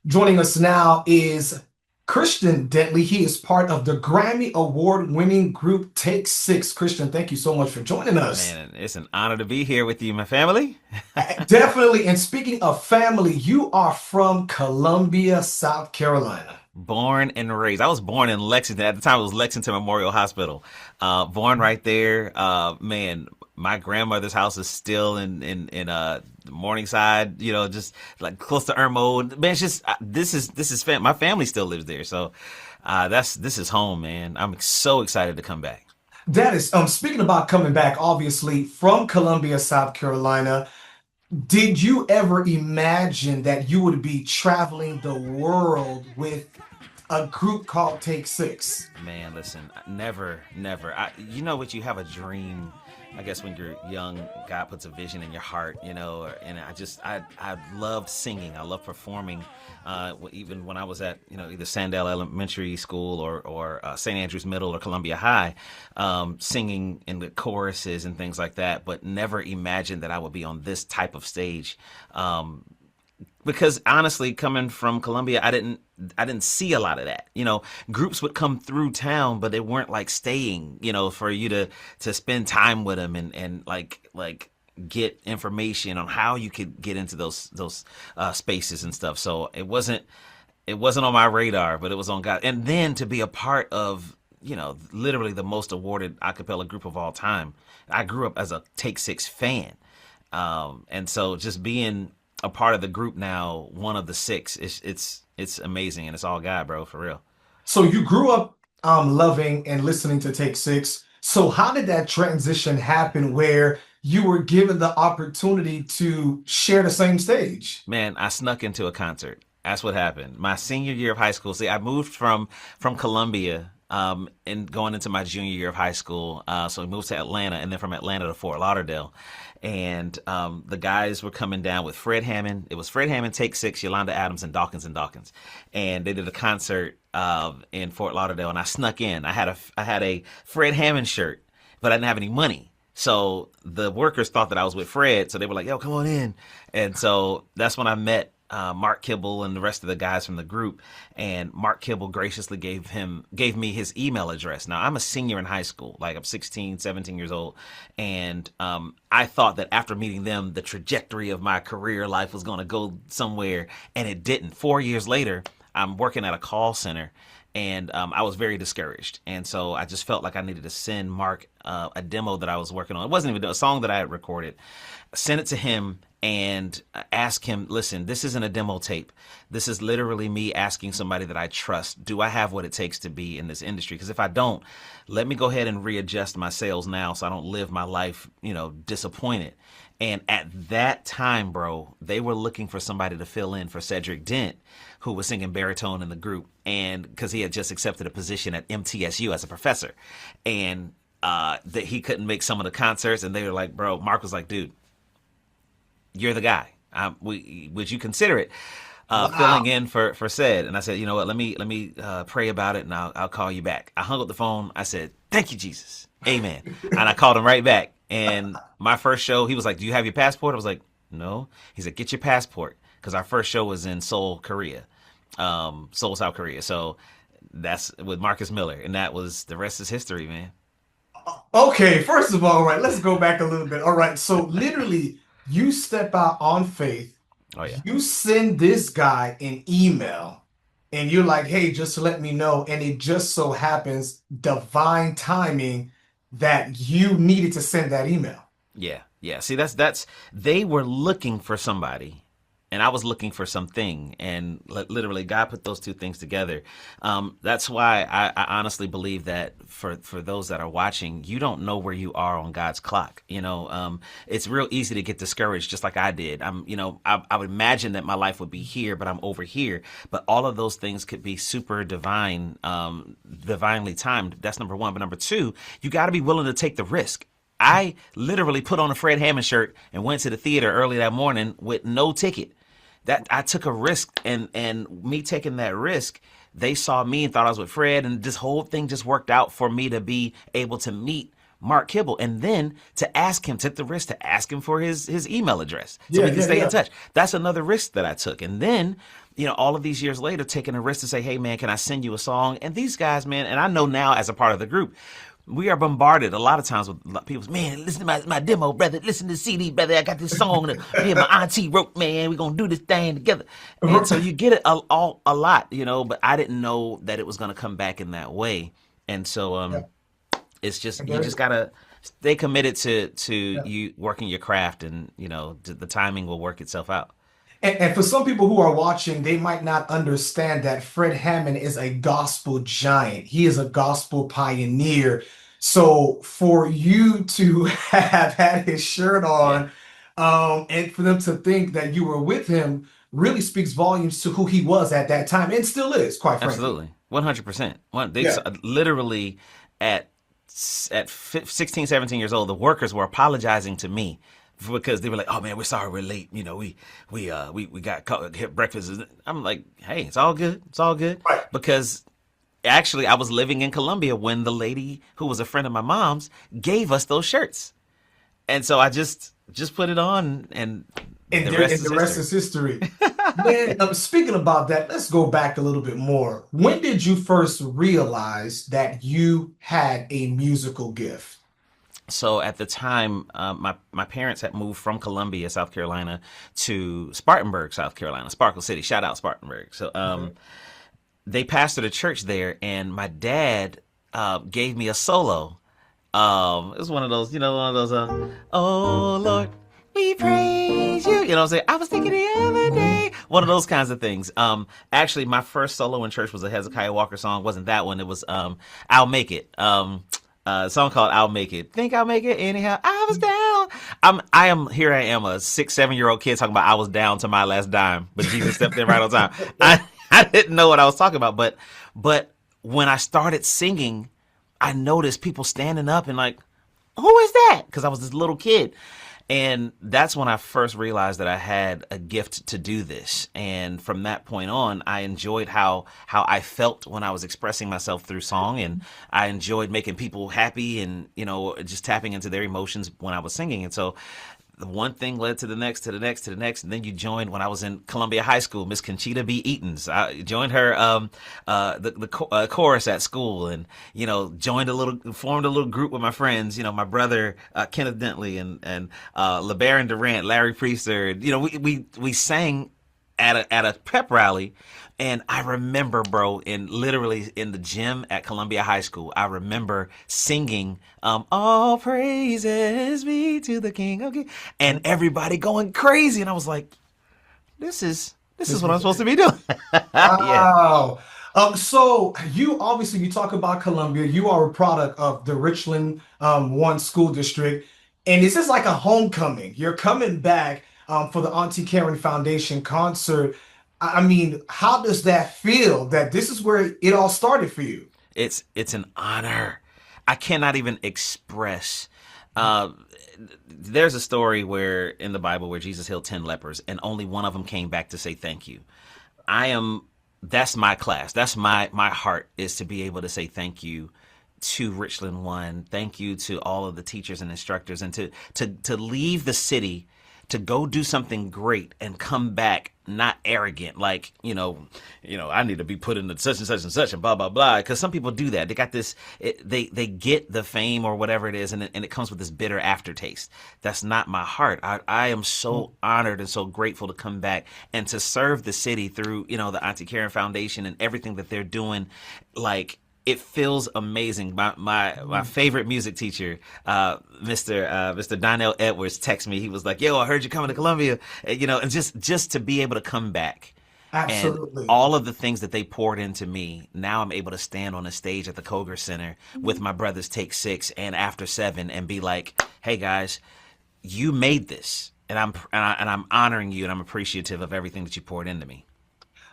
Joining us now is Christian Dentley. He is part of the Grammy Award-winning group Take Six. Christian, thank you so much for joining us. Man, it's an honor to be here with you, my family. Definitely. And speaking of family, you are from Columbia, South Carolina. Born and raised. I was born in Lexington. At the time, it was Lexington Memorial Hospital. Born right there. Man, my grandmother's house is still in Morningside. You know, just like close to Irmo. Man, it's just this is my family still lives there. So this is home, man. I'm so excited to come back. That is, speaking about coming back, obviously from Columbia, South Carolina, did you ever imagine that you would be traveling the world with a group called Take Six? Man, listen, never, never. You know what? You have a dream. I guess when you're young, God puts a vision in your heart, you know. And I loved singing. I loved performing. Even when I was at, either Sandell Elementary School or St. Andrews Middle or Columbia High, singing in the choruses and things like that. But never imagined that I would be on this type of stage. Because honestly, coming from Columbia, I didn't see a lot of that. Groups would come through town, but they weren't like staying, for you to spend time with them and like get information on how you could get into those spaces and stuff. So it wasn't on my radar, but it was on God. And then to be a part of, literally the most awarded a cappella group of all time. I grew up as a Take Six fan. And so just being a part of the group now, one of the six, it's amazing, and it's all God, bro, for real. So you grew up loving and listening to Take Six. So how did that transition happen where you were given the opportunity to share the same stage? Man, I snuck into a concert. That's what happened. My senior year of high school. See, I moved from Columbia and going into my junior year of high school. So we moved to Atlanta, and then from Atlanta to Fort Lauderdale. And the guys were coming down with Fred Hammond. It was Fred Hammond, Take Six, Yolanda Adams, and Dawkins and Dawkins. And they did a concert in Fort Lauderdale, and I snuck in. I had a Fred Hammond shirt, but I didn't have any money. So the workers thought that I was with Fred, so they were like, "Yo, come on in." And so that's when I met Mark Kibble and the rest of the guys from the group. And Mark Kibble graciously gave me his email address. Now I'm a senior in high school, like I'm 16, 17 years old. And I thought that after meeting them, the trajectory of my career life was going to go somewhere, and it didn't. 4 years later, I'm working at a call center, and I was very discouraged. And so I just felt like I needed to send Mark a demo that I was working on. It wasn't even a song that I had recorded. Send it to him and ask him, listen, this isn't a demo tape. This is literally me asking somebody that I trust, do I have what it takes to be in this industry? Because if I don't, let me go ahead and readjust my sails now so I don't live my life, disappointed. And at that time, bro, they were looking for somebody to fill in for Cedric Dent, who was singing baritone in the group, and because he had just accepted a position at MTSU as a professor. And that he couldn't make some of the concerts, and they were like, bro, Mark was like, dude, you're the guy. Would you consider it filling Wow. in for said? And I said, you know what? Let me pray about it, and I'll call you back. I hung up the phone. I said, thank you, Jesus, amen. And I called him right back. And my first show, he was like, do you have your passport? I was like, no. He said, get your passport, because our first show was in Seoul, Korea, Seoul, South Korea. So that's with Marcus Miller, and that was the rest is history, man. Okay, first of all, right, let's go back a little bit. All right, so literally, you step out on faith, Oh yeah. you send this guy an email, and you're like, hey, just to let me know. And it just so happens, divine timing, that you needed to send that email. Yeah, yeah. See, that's they were looking for somebody, and I was looking for something, and literally God put those two things together. That's why I honestly believe that for those that are watching, you don't know where you are on God's clock. It's real easy to get discouraged, just like I did. I would imagine that my life would be here, but I'm over here. But all of those things could be super divine, divinely timed. That's number one. But number two, you got to be willing to take the risk. I literally put on a Fred Hammond shirt and went to the theater early that morning with no ticket. That I took a risk, and me taking that risk, they saw me and thought I was with Fred, and this whole thing just worked out for me to be able to meet Mark Kibble, and then to ask him, took the risk to ask him for his email address so Yeah, we can yeah, stay in yeah. touch. That's another risk that I took. And then, all of these years later, taking a risk to say, hey, man, can I send you a song? And these guys, man, and I know now as a part of the group, we are bombarded a lot of times with people, man, listen to my demo, brother. Listen to the CD, brother. I got this song that me and my auntie wrote, man. We're going to do this thing together. And so you get it a lot, but I didn't know that it was going to come back in that way. And so Yeah. it's just, And you there, just got to stay committed to yeah. you working your craft, and, the timing will work itself out. And for some people who are watching, they might not understand that Fred Hammond is a gospel giant. He is a gospel pioneer. So for you to have had his shirt Yeah, on, and for them to think that you were with him really speaks volumes to who he was at that time and still is, quite frankly. absolutely. 100%. They Yeah. literally at 16, 17 years old, the workers were apologizing to me because they were like, "Oh man, we're sorry we're late. We got caught, hit breakfast." I'm like, "Hey, it's all good. It's all good." Right. Because actually, I was living in Colombia when the lady who was a friend of my mom's gave us those shirts, and so I just put it on, and And the there, rest and is the rest history. is history. Man, speaking about that, let's go back a little bit more. When did you first realize that you had a musical gift? So at the time, my parents had moved from Columbia, South Carolina, to Spartanburg, South Carolina, Sparkle City. Shout out Spartanburg. So Okay. they pastored a church there, and my dad gave me a solo. It was one of those, one of those, oh Lord, we praise you. You know what I'm saying? I was thinking the other day. One of those kinds of things. Actually, my first solo in church was a Hezekiah Walker song. Wasn't that one? It was I'll Make It. A song called "I'll Make It." Think I'll make it anyhow. I was down. Here. I am a 6, 7 year old kid talking about I was down to my last dime, but Jesus stepped in right on time. I didn't know what I was talking about, but when I started singing, I noticed people standing up and like, who is that? Because I was this little kid. And that's when I first realized that I had a gift to do this. And from that point on, I enjoyed how I felt when I was expressing myself through song, and I enjoyed making people happy and, just tapping into their emotions when I was singing. And so the one thing led to the next, to the next, to the next, and then you joined when I was in Columbia High School. Miss Conchita B. Eatons. I joined her chorus at school, and formed a little group with my friends. My brother Kenneth Dentley and LeBaron Durant, Larry Priester. We sang at a prep rally. And I remember, bro, literally in the gym at Columbia High School, I remember singing, "All praises be to the King of Kings," and everybody going crazy. And I was like, "This is This what I'm is supposed to it. be doing." Yeah, Wow. So you talk about Columbia. You are a product of the Richland One School District, and this is like a homecoming. You're coming back for the Auntie Karen Foundation concert. I mean, how does that feel? That this is where it all started for you? it's an honor. I cannot even express. Uh, there's a story where in the Bible where Jesus healed 10 lepers, and only one of them came back to say thank you. I am That's my class. That's my heart, is to be able to say thank you to Richland One. Thank you to all of the teachers and instructors, and to leave the city to go do something great and come back not arrogant, like, I need to be put into such and such and such and blah blah blah. Because some people do that. They got this. They get the fame or whatever it is, and it comes with this bitter aftertaste. That's not my heart. I am so honored and so grateful to come back and to serve the city through the Auntie Karen Foundation and everything that they're doing. Like, it feels amazing. My favorite music teacher, Mr. Donnell Edwards, texted me. He was like, "Yo, I heard you coming to Columbia," and just to be able to come back, and Absolutely. all of the things that they poured into me. Now I'm able to stand on a stage at the Koger Center with my brothers Take Six and After Seven and be like, "Hey guys, you made this, and I'm honoring you, and I'm appreciative of everything that you poured into me."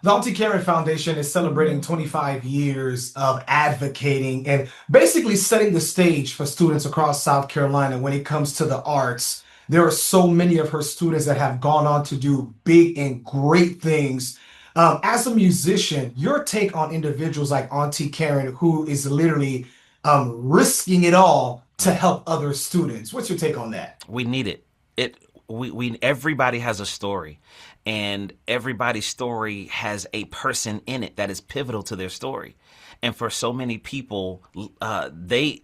The Auntie Karen Foundation is celebrating 25 years of advocating and basically setting the stage for students across South Carolina when it comes to the arts. There are so many of her students that have gone on to do big and great things. As a musician, your take on individuals like Auntie Karen, who is literally risking it all to help other students. What's your take on that? We need it. We everybody has a story, and everybody's story has a person in it that is pivotal to their story. And for so many people, they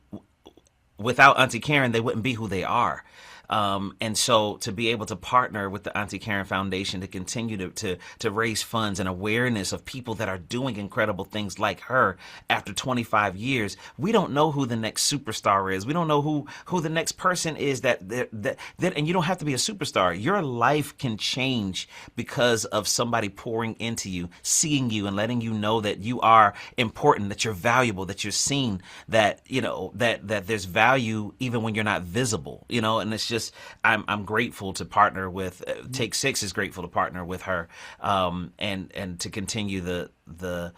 without Auntie Karen, they wouldn't be who they are. And so to be able to partner with the Auntie Karen Foundation to continue to raise funds and awareness of people that are doing incredible things like her after 25 years, we don't know who the next superstar is. We don't know who the next person is and you don't have to be a superstar. Your life can change because of somebody pouring into you, seeing you and letting you know that you are important, that you're valuable, that you're seen, that, that there's value even when you're not visible, and it's just, I'm grateful to partner with Take Six is grateful to partner with her, and to continue the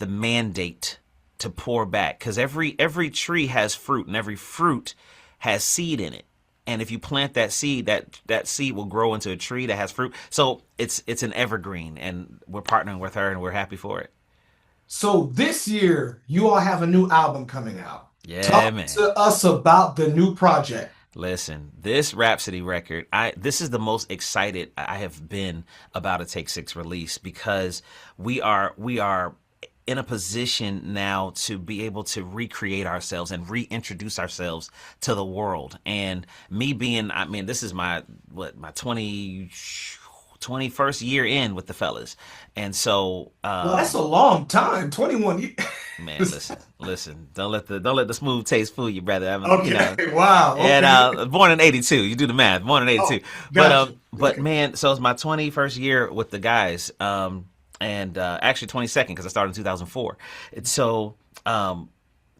mandate to pour back, because every tree has fruit, and every fruit has seed in it. And if you plant that seed, that seed will grow into a tree that has fruit. So it's an evergreen, and we're partnering with her, and we're happy for it. So this year, you all have a new album coming out. Yeah, Talk man. to us about the new project. Listen, this Rhapsody record, this is the most excited I have been about a Take Six release, because we are in a position now to be able to recreate ourselves and reintroduce ourselves to the world. And me being, this is my 21st year in with the fellas. And so, Well, that's a long time, 21 years. man, listen. Don't let the smooth taste fool you, brother. Okay, wow, And okay. born in '82. You do the math. Born in Oh, '82. gotcha. But Okay. man, so it's my 21st year with the guys. And actually 22nd, because I started in 2004. And so,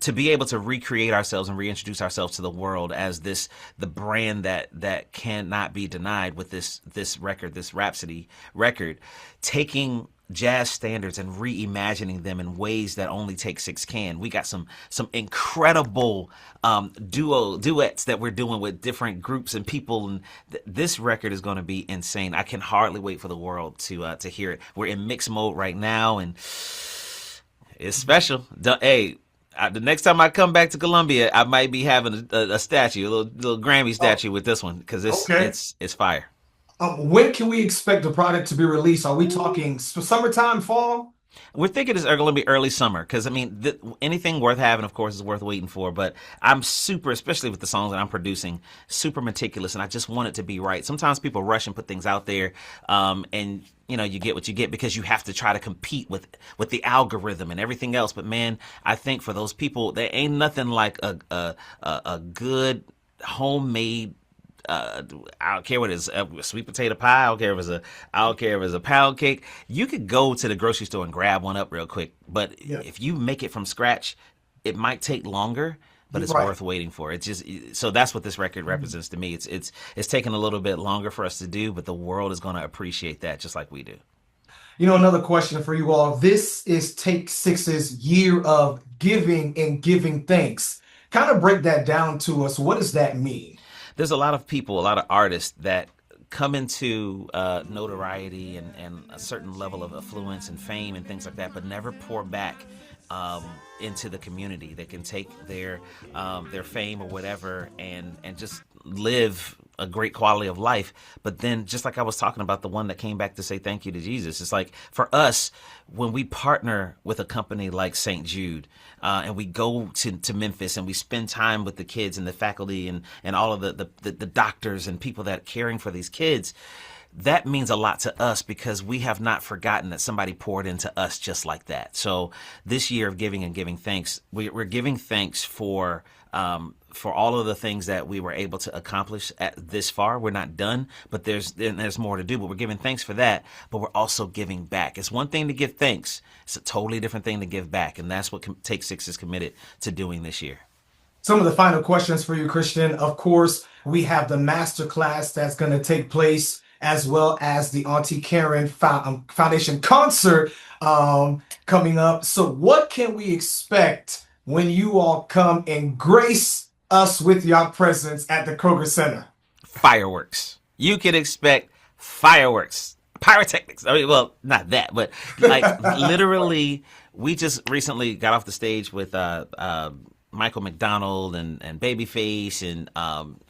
to be able to recreate ourselves and reintroduce ourselves to the world as the brand that cannot be denied with this record, this Rhapsody record, taking jazz standards and reimagining them in ways that only Take Six can. We got some incredible duets that we're doing with different groups and people, and this record is going to be insane. I can hardly wait for the world to hear it. We're in mix mode right now, and it's special. Hey, the next time I come back to Columbia, I might be having a statue, a little Grammy Oh, statue with this one, because it's okay. it's it's fire. When can we expect the product to be released? Are we talking summertime, fall? We're thinking it's going to be early summer, because anything worth having, of course, is worth waiting for. But I'm super, especially with the songs that I'm producing, super meticulous, and I just want it to be right. Sometimes people rush and put things out there, and you get what you get because you have to try to compete with the algorithm and everything else. But man, I think for those people, there ain't nothing like a good homemade, I don't care what it is, a sweet potato pie. I don't care if it's a pound cake. You could go to the grocery store and grab one up real quick. But Yeah, if you make it from scratch, it might take longer, but you're it's right. worth waiting for. It's just, so that's what this record represents to me. It's taking a little bit longer for us to do, but the world is going to appreciate that just like we do. Another question for you all. This is Take Six's year of giving and giving thanks. Kind of break that down to us. What does that mean? There's a lot of people, a lot of artists that come into notoriety and a certain level of affluence and fame and things like that, but never pour back um, into the community. They can take their fame or whatever and just live a great quality of life. But then, just like I was talking about, the one that came back to say thank you to Jesus, it's like for us, when we partner with a company like St. Jude, and we go to Memphis and we spend time with the kids and the faculty and all of the doctors and people that are caring for these kids, that means a lot to us because we have not forgotten that somebody poured into us just like that. So this year of giving and giving thanks, we're giving thanks for all of the things that we were able to accomplish at this far. We're not done, but there's more to do. But we're giving thanks for that. But we're also giving back. It's one thing to give thanks. It's a totally different thing to give back, and that's what Take Six is committed to doing this year. Some of the final questions for you, Christian. Of course, we have the master class that's going to take place, as well as the Auntie Karen Foundation concert coming up. So, what can we expect when you all come and grace us with your presence at the Kroger Center? Fireworks. You can expect fireworks. Pyrotechnics. I mean, well, not that, but like literally, we just recently got off the stage with Michael McDonald and Babyface and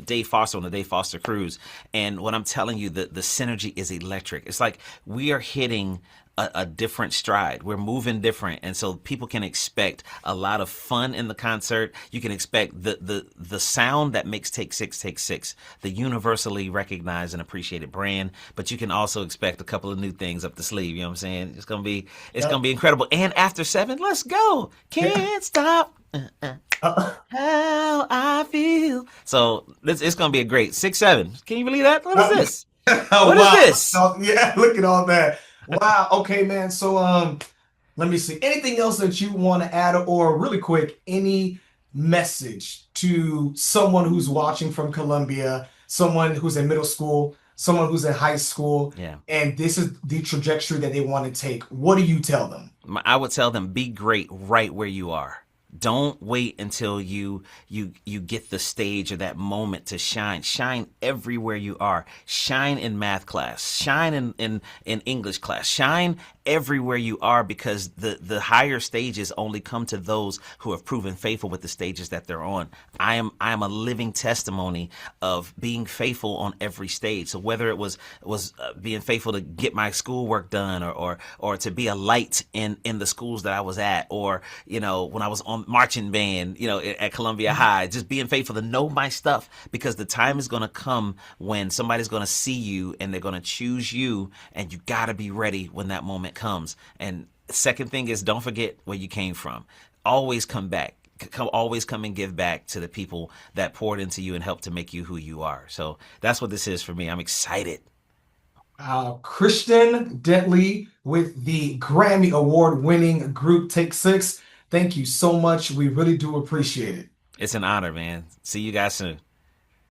Dave Foster on the Dave Foster cruise. And what I'm telling you, the synergy is electric. It's like we are hitting a different stride. We're moving different, and so people can expect a lot of fun in the concert. You can expect the sound that makes Take Six, the universally recognized and appreciated brand. But you can also expect a couple of new things up the sleeve. You know what I'm saying? It's gonna Yep. be incredible. And after seven, let's go. Yeah. Can't stop. Uh, How I feel. So it's gonna be a great 6-7. Can you believe that? What is this? What is wow. this? Yeah, look at all that. Wow. Okay, man. So let me see. Anything else that you want to add, or really quick, any message to someone who's watching from Colombia, someone who's in middle school, someone who's in high school, Yeah. and this is the trajectory that they want to take? What do you tell them? I would tell them be great right where you are. Don't wait until you get the stage or that moment to shine. Shine everywhere you are. Shine in math class. Shine in English class. Shine everywhere you are, because the higher stages only come to those who have proven faithful with the stages that they're on. I am a living testimony of being faithful on every stage. So whether it was being faithful to get my schoolwork done, or to be a light in the schools that I was at, or when I was on marching band, at Columbia High, just being faithful to know my stuff, because the time is going to come when somebody's going to see you and they're going to choose you, and you got to be ready when that moment comes. And second thing is, don't forget where you came from. Always come back. Always come and give back to the people that poured into you and helped to make you who you are. So that's what this is for me. I'm excited. Christian Dentley with the Grammy Award winning group Take Six. Thank you so much. We really do appreciate it. It's an honor, man. See you guys soon.